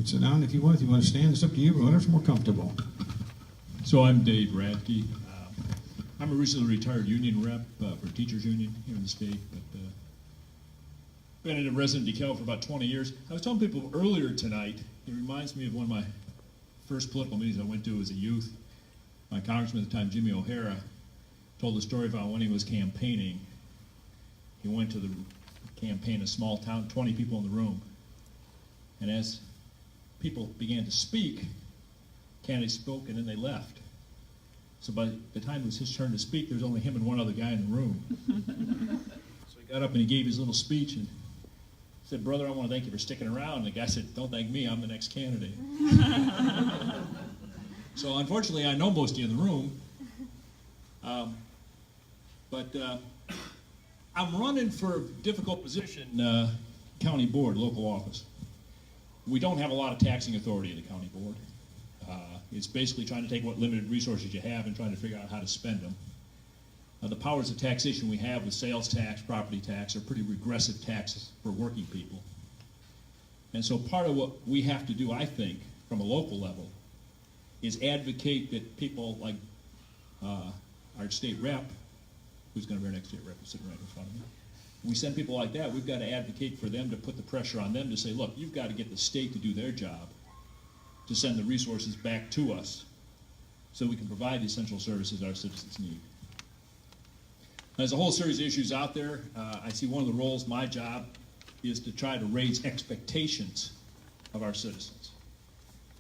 can sit down if you want. If you want to stand, it's up to you, but whatever's more comfortable. So I'm Dave Rathke. I'm a recently retired union rep for teachers union here in the state, but been a resident of DeKalb for about 20 years. I was telling people earlier tonight, it reminds me of one of my first political meetings I went to as a youth. My congressman at the time, Jimmy O'Hara, told the story about when he was campaigning. He went to the campaign, a small town, 20 people in the room. And as people began to speak, candidates spoke and then they left. So by the time it was his turn to speak, there was only him and one other guy in the room. So he got up and he gave his little speech and said, "Brother, I want to thank you for sticking around." And the guy said, "Don't thank me, I'm the next candidate." So unfortunately, I know most of you in the room, but I'm running for a difficult position, county board, local office. We don't have a lot of taxing authority in the county board. It's basically trying to take what limited resources you have and trying to figure out how to spend them. The powers of taxation we have with sales tax, property tax, are pretty regressive taxes for working people. And so part of what we have to do, I think, from a local level, is advocate that people like our state rep, who's going to be our next state rep, is sitting right in front of me. We send people like that, we've got to advocate for them, to put the pressure on them to say, look, you've got to get the state to do their job, to send the resources back to us so we can provide the essential services our citizens need. There's a whole series of issues out there. I see one of the roles, my job, is to try to raise expectations of our citizens.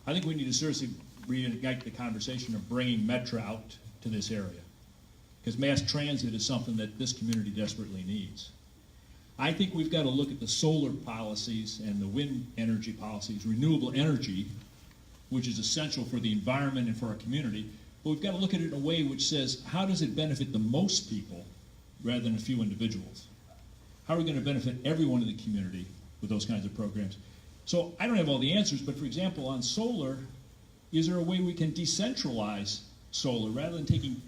I think we need to seriously reignite the conversation of bringing Metro out to this area, because mass transit is something that this community desperately needs. I think we've got to look at the solar policies and the wind energy policies, renewable energy, which is essential for the environment and for our community, but we've got to look at it in a way which says, how does it benefit the most people rather than a few individuals? How are we going to benefit everyone in the community with those kinds of programs? So I don't have all the answers, but for example, on solar, is there a way we can decentralize solar rather than taking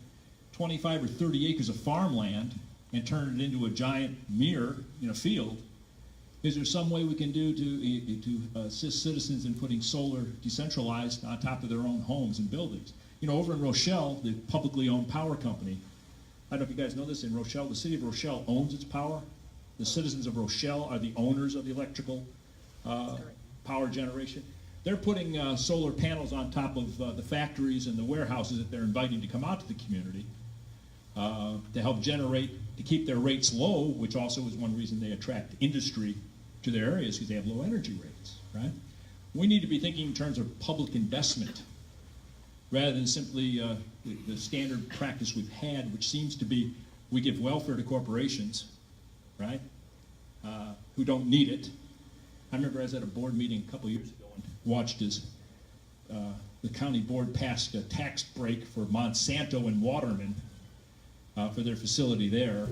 25 or 30 acres of farmland and turn it into a giant mirror in a field? Is there some way we can do to assist citizens in putting solar decentralized on top of their own homes and buildings? You know, over in Rochelle, the publicly owned power company, I don't know if you guys know this, in Rochelle, the city of Rochelle owns its power. The citizens of Rochelle are the owners of the electrical power generation. They're putting solar panels on top of the factories and the warehouses that they're inviting to come out to the community to help generate, to keep their rates low, which also is one reason they attract industry to their areas, because they have low energy rates, right? We need to be thinking in terms of public investment rather than simply the standard practice we've had, which seems to be we give welfare to corporations, right, who don't need it. I remember I was at a board meeting a couple years ago and watched as the county board passed a tax break for Monsanto and Waterman for their facility there.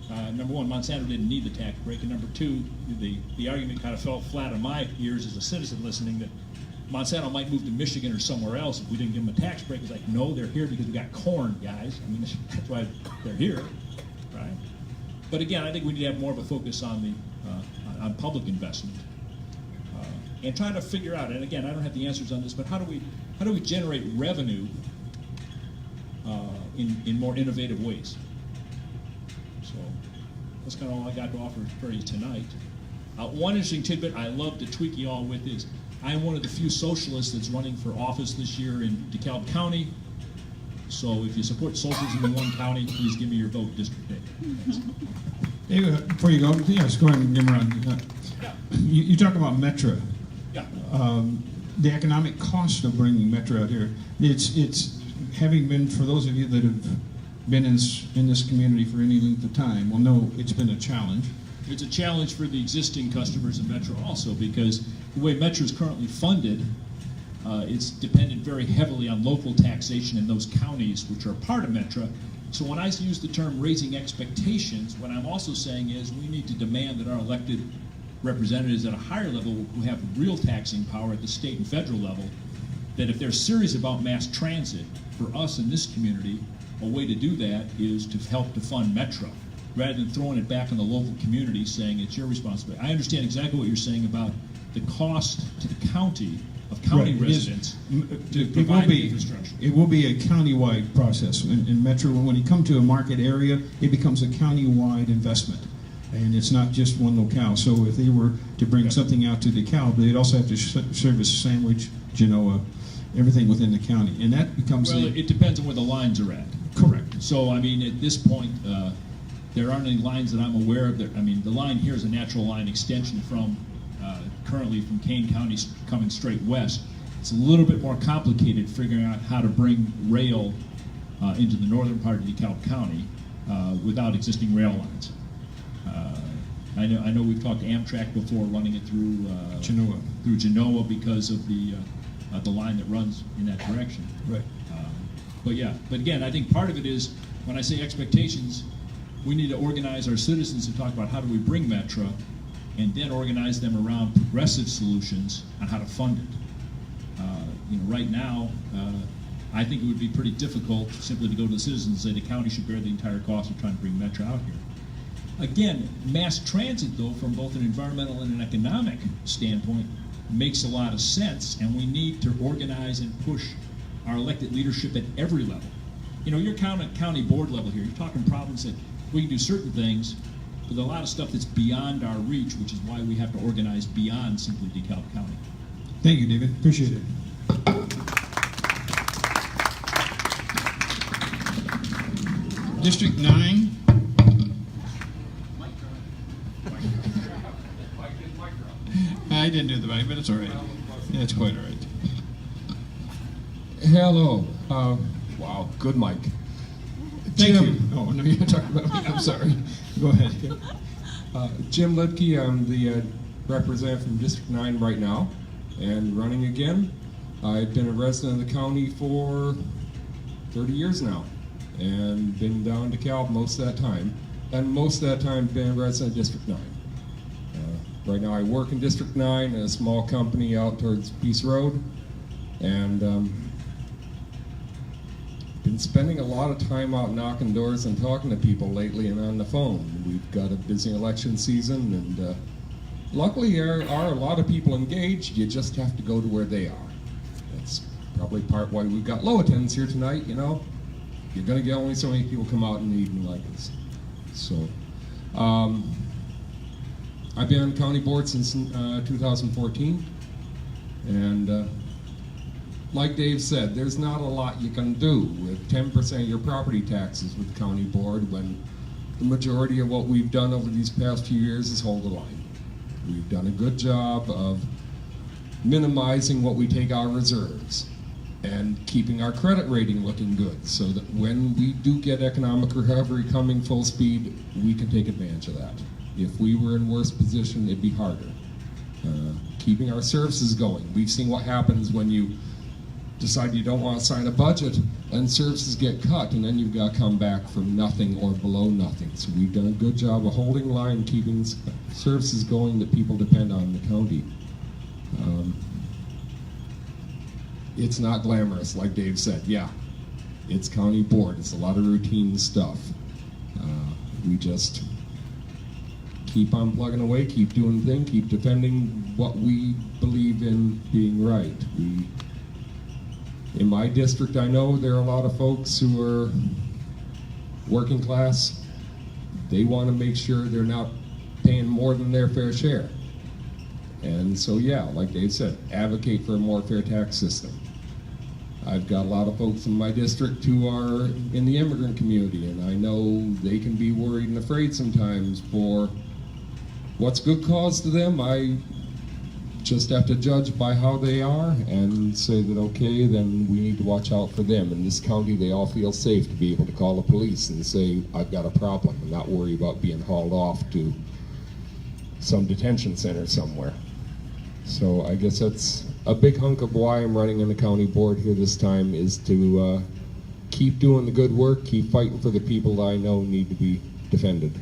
Number one, Monsanto didn't need the tax break, and number two, the argument kind of fell flat on my ears as a citizen listening that Monsanto might move to Michigan or somewhere else if we didn't give them a tax break. It's like, no, they're here because we got corn, guys. I mean, that's why they're here, right? But again, I think we need to have more of a focus on the on public investment and trying to figure out. And again, I don't have the answers on this, but how do we generate revenue in more innovative ways? So that's kind of all I got to offer for you tonight. One interesting tidbit I love to tweak you all with is I am one of the few socialists that's running for office this year in DeKalb County. So if you support socialism in one county, please give me your vote, District 8. Thanks. David, before you go, yes, go ahead and give me around. You talk about Metro. Yeah. The economic cost of bringing Metro out here. It's having been, for those of you that have been in this community for any length of time will know it's been a challenge. It's a challenge for the existing customers of Metro also, because the way Metro is currently funded, it's dependent very heavily on local taxation in those counties which are part of Metro. So when I use the term raising expectations, what I'm also saying is we need to demand that our elected representatives at a higher level who have real taxing power at the state and federal level, that if they're serious about mass transit, for us in this community, a way to do that is to help to fund Metro, rather than throwing it back on the local community saying it's your responsibility. I understand exactly what you're saying about the cost to the county of county Right, it is. residents It to will provide the be, infrastructure. it will be a countywide process. In Metro, when you come to a market area, it becomes a countywide investment. And it's not just one locale. So if they were to bring something out to DeKalb, they'd also have to service Sandwich, Genoa, everything within the county. And that becomes Well, it depends on where the lines are at. correct. So, I mean, at this point, there aren't any lines that I'm aware of. I mean, the line here is a natural line extension from, currently from Kane County coming straight west. It's a little bit more complicated figuring out how to bring rail into the northern part of DeKalb County without existing rail lines. I know we've talked to Amtrak before, running it through Genoa because of the line that runs in that direction. Right. But yeah, but again, I think part of it is, when I say expectations, we need to organize our citizens to talk about how do we bring Metro, and then organize them around progressive solutions on how to fund it. Right now, I think it would be pretty difficult simply to go to the citizens and say the county should bear the entire cost of trying to bring Metro out here. Again, mass transit, though, from both an environmental and an economic standpoint, makes a lot of sense, and we need to organize and push our elected leadership at every level. You're county board level here. You're talking problems that we can do certain things, but a lot of stuff that's beyond our reach, which is why we have to organize beyond simply DeKalb County. Thank you, David. Appreciate it. District 9. I didn't do the mic, but it's all right. Yeah, it's quite all right. Hello. Wow, good mic. Thank Jim, you. Oh, no, you're talking about me. I'm sorry. Go ahead. Jim Luebke, I'm the representative from District 9 right now, and running again. I've been a resident of the county for 30 years now, and been down to DeKalb most of that time, and most of that time been a resident of District 9. Right now I work in District 9 in a small company out towards Peace Road, and been spending a lot of time out knocking doors and talking to people lately and on the phone. We've got a busy election season, and luckily there are a lot of people engaged. You just have to go to where they are. That's probably part why we've got low attendance here tonight. You're going to get only so many people come out in the evening like this. So I've been on county board since 2014, and like Dave said, there's not a lot you can do with 10% of your property taxes with the county board when the majority of what we've done over these past few years is hold the line. We've done a good job of minimizing what we take our reserves and keeping our credit rating looking good so that when we do get economic recovery coming full speed, we can take advantage of that. If we were in worse position, it'd be harder. Keeping our services going. We've seen what happens when you decide you don't want to sign a budget and services get cut, and then you've got to come back from nothing or below nothing. So we've done a good job of holding line, keeping services going that people depend on in the county. It's not glamorous, like Dave said. Yeah, it's county board. It's a lot of routine stuff. We just keep on plugging away, keep doing the thing, keep defending what we believe in being right. In my district, I know there are a lot of folks who are working class. They want to make sure they're not paying more than their fair share. And so, yeah, like Dave said, advocate for a more fair tax system. I've got a lot of folks in my district who are in the immigrant community, and I know they can be worried and afraid sometimes for what's good cause to them. I just have to judge by how they are and say that, okay, then we need to watch out for them. In this county, they all feel safe to be able to call the police and say, I've got a problem, and not worry about being hauled off to some detention center somewhere. So I guess that's a big hunk of why I'm running on the county board here this time, is to keep doing the good work, keep fighting for the people that I know need to be defended.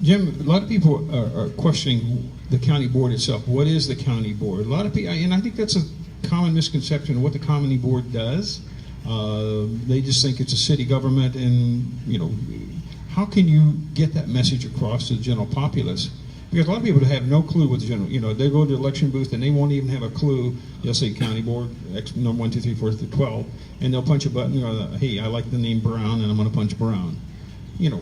Jim, a lot of people are questioning the county board itself. What is the county board? A lot of people, and I think that's a common misconception of what the county board does. They just think it's a city government, and how can you get that message across to the general populace Because a lot of people have no clue what the general, they go to the election booth and they won't even have a clue. They'll say county board, X number 1, 2, 3, 4 through 12, and they'll punch a button, hey, I like the name Brown and I'm going to punch Brown.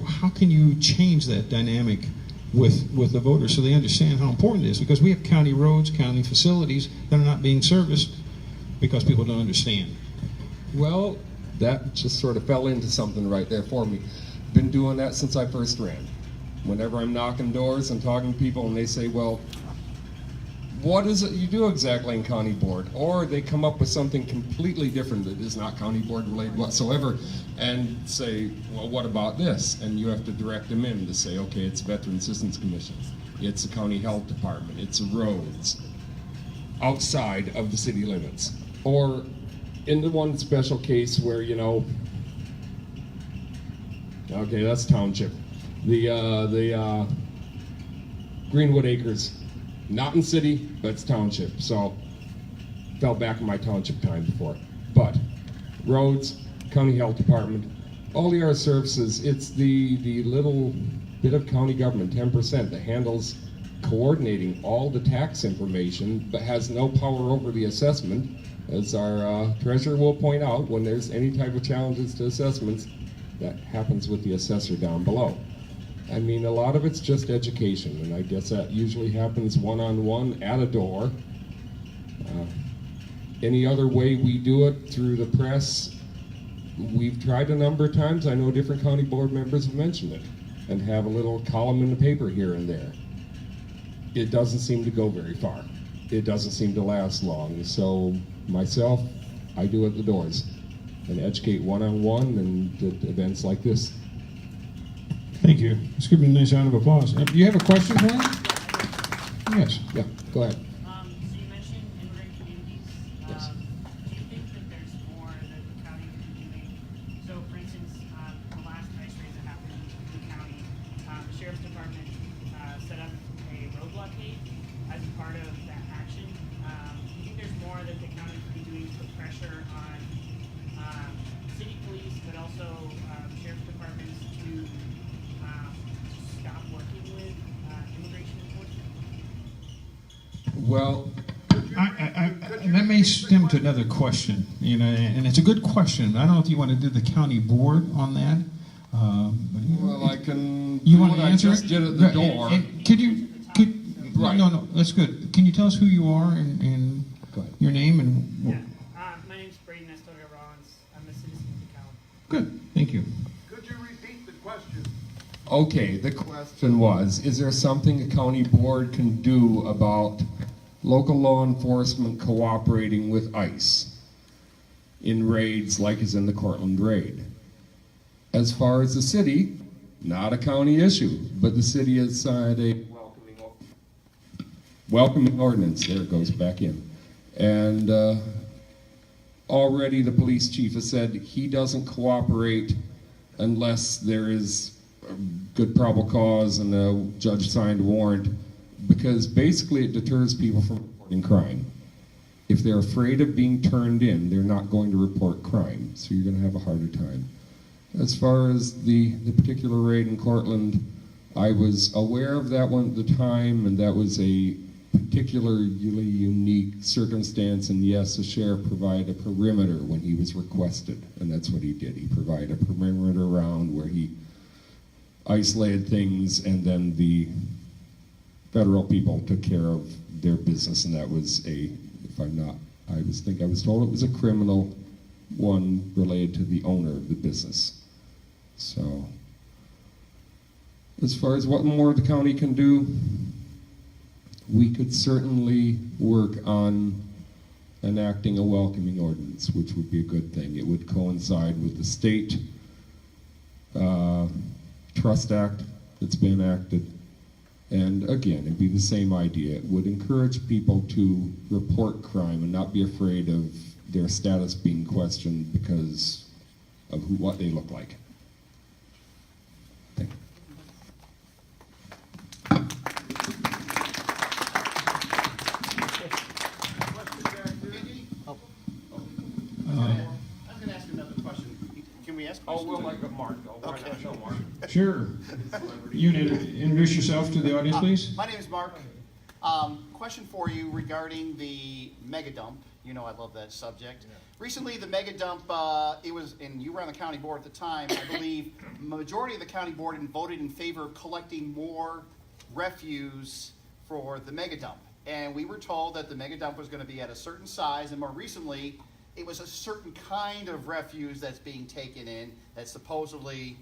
How can you change that dynamic with the voters so they understand how important it is? Because we have county roads, county facilities that are not being serviced because people don't understand. Well, that just sort of fell into something right there for me. Been doing that since I first ran. Whenever I'm knocking doors and talking to people and they say, well, what is it you do exactly in county board? Or they come up with something completely different that is not county board related whatsoever and say, well, what about this? And you have to direct them in to say, okay, it's Veteran Assistance Commission, it's the county health department, it's the roads outside of the city limits. Or in the one special case where, okay, that's township. The Greenwood Acres, not in city, but it's township. So fell back in my township time before. But roads, county health department, all the other services, it's the little bit of county government, 10%, that handles coordinating all the tax information, but has no power over the assessment. As our treasurer will point out, when there's any type of challenges to assessments, that happens with the assessor down below. I mean, a lot of it's just education, and I guess that usually happens one-on-one at a door. Any other way we do it through the press, we've tried a number of times. I know different county board members have mentioned it, and have a little column in the paper here and there. It doesn't seem to go very far. It doesn't seem to last long. So myself, I do it at the doors and educate one-on-one and at events like this. Thank you. Let's give him a nice round of applause. Do you have a question for him? Yes. Yeah, go ahead. So you mentioned immigrant communities. Yes. Do you think that there's more that the county could be doing? So, for instance, the last ice raid that happened in the county, the sheriff's department set up a road blockade as a part of that action. Do you think there's more that the county could be doing to put pressure on city police, but also sheriff's departments to stop working with immigration enforcement? Well, that may stem to another question, and it's a good question. I don't know if you want to do the county board on that. well, I can. You do want what to I answer just it? did at the door. And Right. No, that's good. Can you tell us who you are and Go ahead. your name and? Yeah. My name's Brady Nestoga Rollins. I'm a citizen of DeKalb. Good, thank you. Could you repeat the question? Okay, the question was, is there something a county board can do about local law enforcement cooperating with ICE in raids like is in the Cortland raid? As far as the city, not a county issue, but the city has signed a welcoming ordinance. There it goes back in. And already the police chief has said he doesn't cooperate unless there is a good probable cause and a judge signed warrant, because basically it deters people from reporting crime. If they're afraid of being turned in, they're not going to report crime, so you're going to have a harder time. As far as the particular raid in Cortland, I was aware of that one at the time, and that was a particularly unique circumstance, and yes, the sheriff provided a perimeter when he was requested, and that's what he did. He provided a perimeter around where he isolated things, and then the federal people took care of their business, and that was I was told it was a criminal one related to the owner of the business. So, as far as what more the county can do, we could certainly work on enacting a welcoming ordinance, which would be a good thing. It would coincide with the state trust act that's been enacted. And again, it'd be the same idea. It would encourage people to report crime and not be afraid of their status being questioned because of what they look like. Thank you. I was going to ask you another question. Can we ask questions? Mark. Okay. Show Mark. Sure. You introduce yourself to the audience, please. My name is Mark. Question for you regarding the mega dump. You know I love that subject. Recently, the mega dump, and you were on the county board at the time, I believe majority of the county board voted in favor of collecting more refuse for the mega dump. And we were told that the mega dump was going to be at a certain size, and more recently, it was a certain kind of refuse that's being taken in that supposedly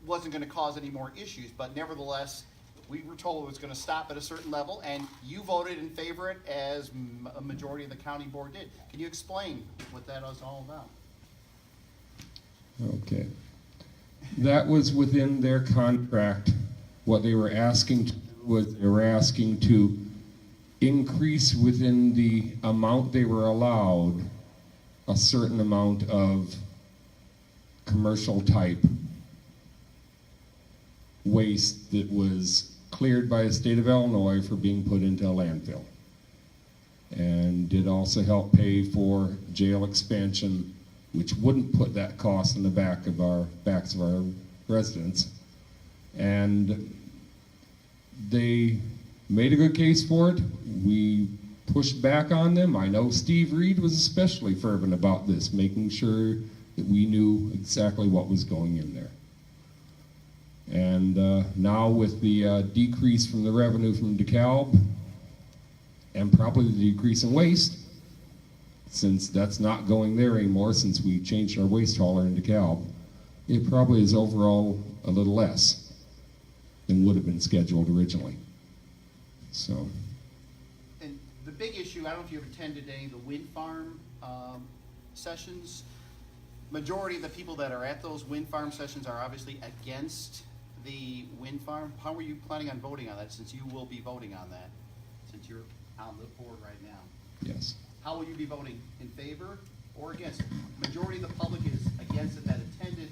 wasn't going to cause any more issues, but nevertheless, we were told it was going to stop at a certain level, and you voted in favor of it as a majority of the county board did. Can you explain what that was all about? Okay. That was within their contract. What they were asking to do was they were asking to increase within the amount they were allowed a certain amount of commercial type waste that was cleared by the state of Illinois for being put into a landfill. And did also help pay for jail expansion, which wouldn't put that cost in the backs of our residents. And they made a good case for it. We pushed back on them. I know Steve Reed was especially fervent about this, making sure that we knew exactly what was going in there. And now with the decrease from the revenue from DeKalb, and probably the decrease in waste, since that's not going there anymore since we changed our waste hauler in DeKalb, it probably is overall a little less than would have been scheduled originally. So. And the big issue, I don't know if you've attended any of the wind farm sessions. Majority of the people that are at those wind farm sessions are obviously against the wind farm. How are you planning on voting on that, since you will be voting on that, since you're on the board right now? Yes. How will you be voting, in favor or against it? Majority of the public is against it that attended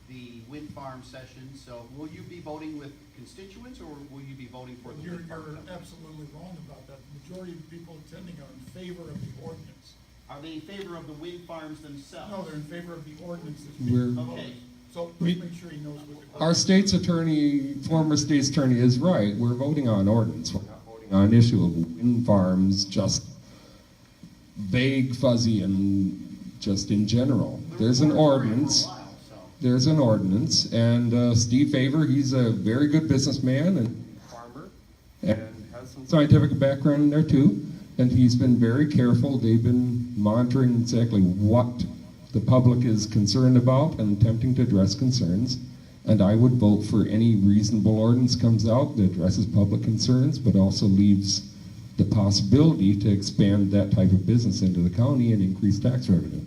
the wind farm session, so will you be voting with constituents, or will you be voting for the You're wind farm? absolutely wrong about that. The majority of people attending are in favor of the ordinance. Are they in favor of the wind farms themselves? No, they're in favor of the ordinances. We're- Okay. So let's make sure he knows what the. Our state's attorney, former state's attorney, is right. We're voting on ordinance. We're not voting on an issue of wind farms, just vague, fuzzy, and just in general. There's an ordinance. There's an ordinance, and Steve Favor, he's a very good businessman and farmer, and has some scientific background in there too. And he's been very careful. They've been monitoring exactly what the public is concerned about and attempting to address concerns. And I would vote for any reasonable ordinance comes out that addresses public concerns, but also leaves the possibility to expand that type of business into the county and increase tax revenue.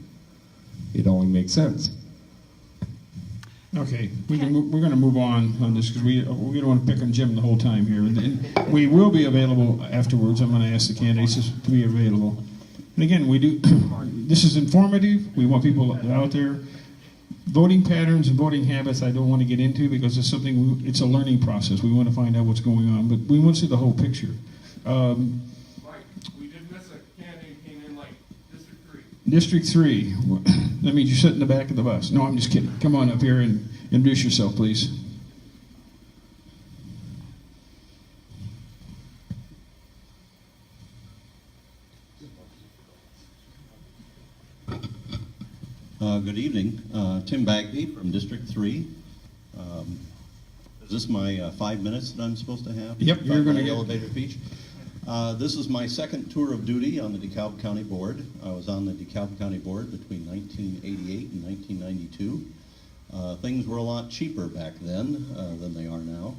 It only makes sense. Okay, we're going to move on this because we don't want to pick on Jim the whole time here. And we will be available afterwards. I'm going to ask the candidates to be available. And again, we do. This is informative. We want people out there. Voting patterns and voting habits I don't want to get into because it's something. It's a learning process. We want to find out what's going on, but we want to see the whole picture. Mike, we did miss a candidate who came in like District 3. District 3. That means you sit in the back of the bus. No, I'm just kidding. Come on up here and introduce yourself, please. Good evening. Tim Bagby from District 3. Is this my 5 minutes that I'm supposed to have? Yep, you're going to get elevator speech. This is my second tour of duty on the DeKalb County Board. I was on the DeKalb County Board between 1988 and 1992. Things were a lot cheaper back then than they are now,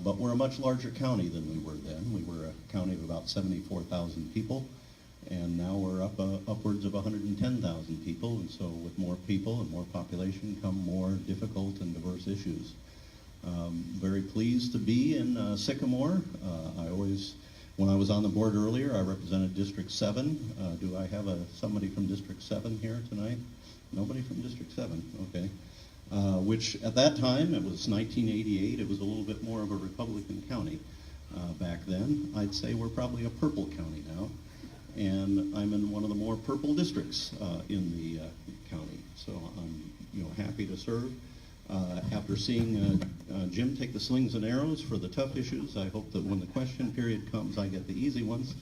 but we're a much larger county than we were then. We were a county of about 74,000 people, and now we're upwards of 110,000 people, and so with more people and more population come more difficult and diverse issues. Very pleased to be in Sycamore. When I was on the board earlier, I represented District 7. Do I have somebody from District 7 here tonight? Nobody from District 7, okay. Which at that time, it was 1988, it was a little bit more of a Republican county back then. I'd say we're probably a purple county now, and I'm in one of the more purple districts in the county. So I'm happy to serve. After seeing Jim take the slings and arrows for the tough issues, I hope that when the question period comes, I get the easy ones.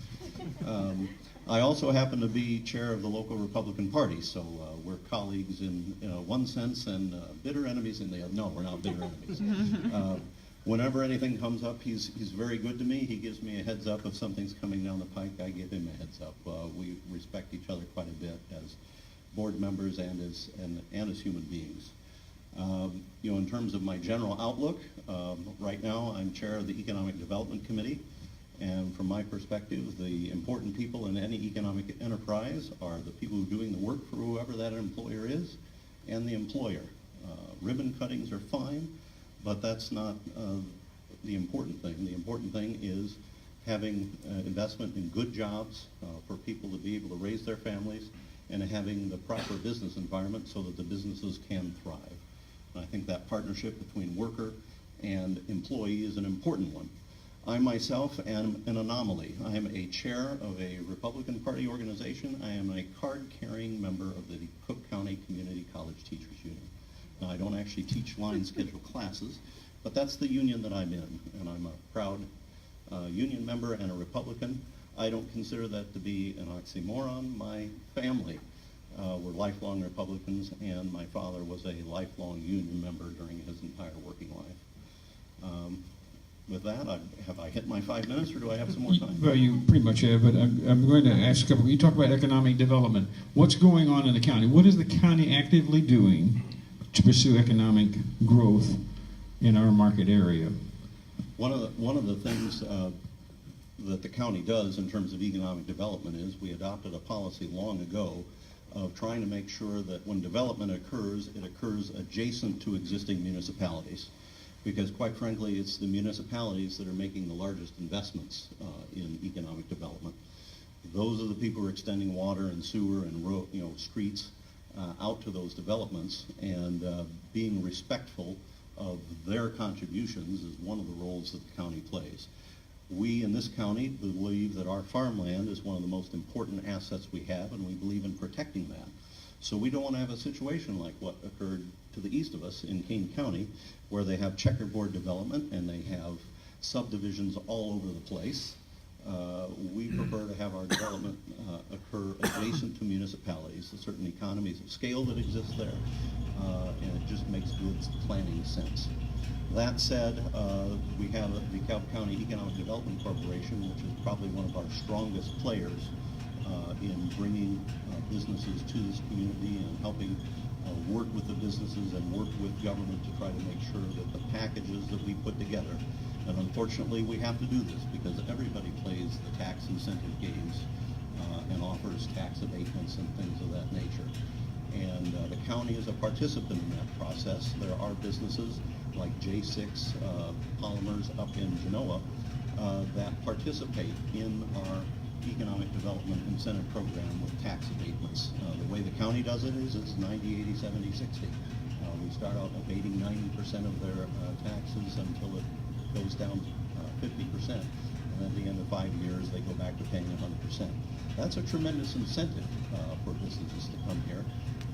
I also happen to be chair of the local Republican Party, so we're colleagues in one sense and bitter enemies in the other. No, we're not bitter enemies. Whenever anything comes up, he's very good to me. He gives me a heads up if something's coming down the pike. I give him a heads up. We respect each other quite a bit as board members and as human beings. In terms of my general outlook, right now I'm chair of the Economic Development Committee, and from my perspective, the important people in any economic enterprise are the people who are doing the work for whoever that employer is, and the employer. Ribbon cuttings are fine, but that's not the important thing. The important thing is having investment in good jobs for people to be able to raise their families, and having the proper business environment so that the businesses can thrive. And I think that partnership between worker and employee is an important one. I myself am an anomaly. I am a chair of a Republican Party organization. I am a card-carrying member of the Cook County Community College Teachers Union. Now, I don't actually teach line schedule classes, but that's the union that I'm in, and I'm a proud union member and a Republican. I don't consider that to be an oxymoron. My family were lifelong Republicans, and my father was a lifelong union member during his entire working life. With that, have I hit my 5 minutes, or do I have some more time? Well, you pretty much have, but I'm going to ask a couple. You talk about economic development. What's going on in the county? What is the county actively doing to pursue economic growth in our market area? One of the things that the county does in terms of economic development is we adopted a policy long ago of trying to make sure that when development occurs, it occurs adjacent to existing municipalities. Because quite frankly, it's the municipalities that are making the largest investments in economic development. Those are the people who are extending water and sewer and streets out to those developments, and being respectful of their contributions is one of the roles that the county plays. We in this county believe that our farmland is one of the most important assets we have, and we believe in protecting that. So we don't want to have a situation like what occurred to the east of us in Kane County, where they have checkerboard development and they have subdivisions all over the place. We prefer to have our development occur adjacent to municipalities. There's certain economies of scale that exist there, and it just makes good planning sense. That said, we have the DeKalb County Economic Development Corporation, which is probably one of our strongest players in bringing businesses to this community and helping work with the businesses and work with government to try to make sure that the packages that we put together, and unfortunately we have to do this because everybody plays the tax incentive games and offers tax abatements and things of that nature. And the county is a participant in that process. There are businesses like J6 Polymers up in Genoa that participate in our economic development incentive program with tax abatements. The way the county does it is it's 90, 80, 70, 60. We start out abating 90% of their taxes until it goes down 50%. And at the end of 5 years, they go back to paying 100%. That's a tremendous incentive for businesses to come here.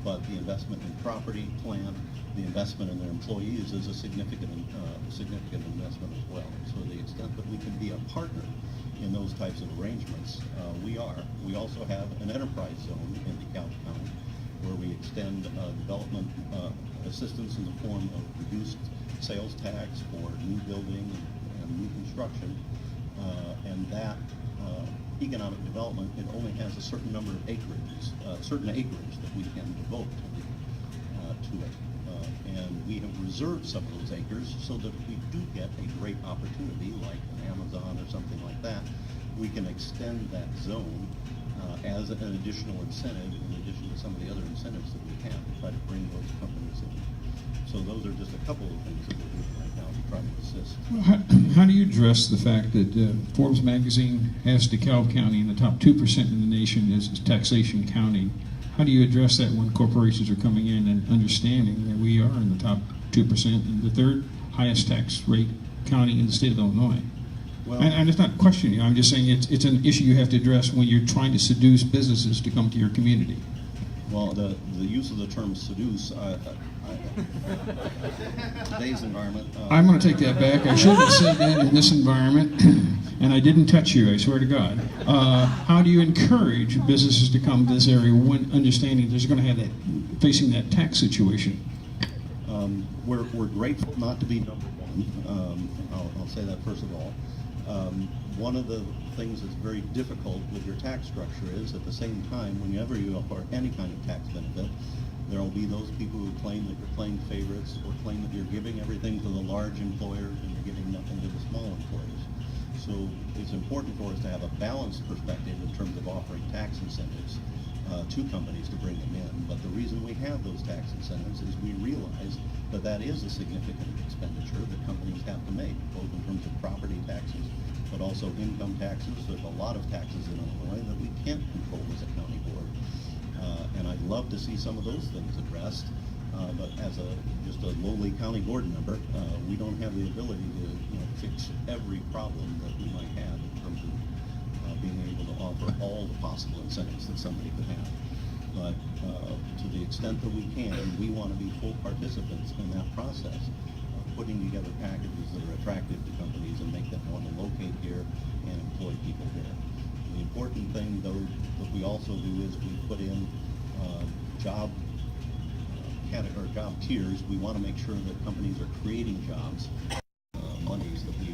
But the investment in property, plant, the investment in their employees is a significant investment as well. So to the extent that we can be a partner in those types of arrangements, we are. We also have an enterprise zone in DeKalb County where we extend development assistance in the form of reduced sales tax for new building and new construction. And that economic development, it only has a certain number of acreage that we can devote to it. And we have reserved some of those acres so that if we do get a great opportunity like an Amazon or something like that, we can extend that zone as an additional incentive in addition to some of the other incentives that we have to try to bring those companies in. So those are just a couple of things that we're doing right now to try to assist. Well, how do you address the fact that Forbes magazine has DeKalb County in the top 2% in the nation as a taxation county? How do you address that when corporations are coming in and understanding that we are in the top 2% and the third highest tax rate county in the state of Illinois? Well, and it's not questioning you. I'm just saying it's an issue you have to address when you're trying to seduce businesses to come to your community. Well, the use of the term seduce, today's environment. I'm going to take that back. I shouldn't have said that in this environment, and I didn't touch you, I swear to God. How do you encourage businesses to come to this area when understanding there's going to have that, facing that tax situation? We're grateful not to be number one. I'll say that first of all. One of the things that's very difficult with your tax structure is at the same time, whenever you offer any kind of tax benefit, there will be those people who claim that you're playing favorites or claim that you're giving everything to the large employers and you're giving nothing to the small employers. So it's important for us to have a balanced perspective in terms of offering tax incentives to companies to bring them in. But the reason we have those tax incentives is we realize that that is a significant expenditure that companies have to make, both in terms of property taxes, but also income taxes. There's a lot of taxes in Illinois that we can't control as a county board. And I'd love to see some of those things addressed. But as just a lowly county board member, we don't have the ability to fix every problem that we might have in terms of being able to offer all the possible incentives that somebody could have. But to the extent that we can, we want to be full participants in that process of putting together packages that are attractive to companies and make them want to locate here and employ people here. The important thing, though, that we also do is we put in job tiers. We want to make sure that companies are creating jobs. Monies that we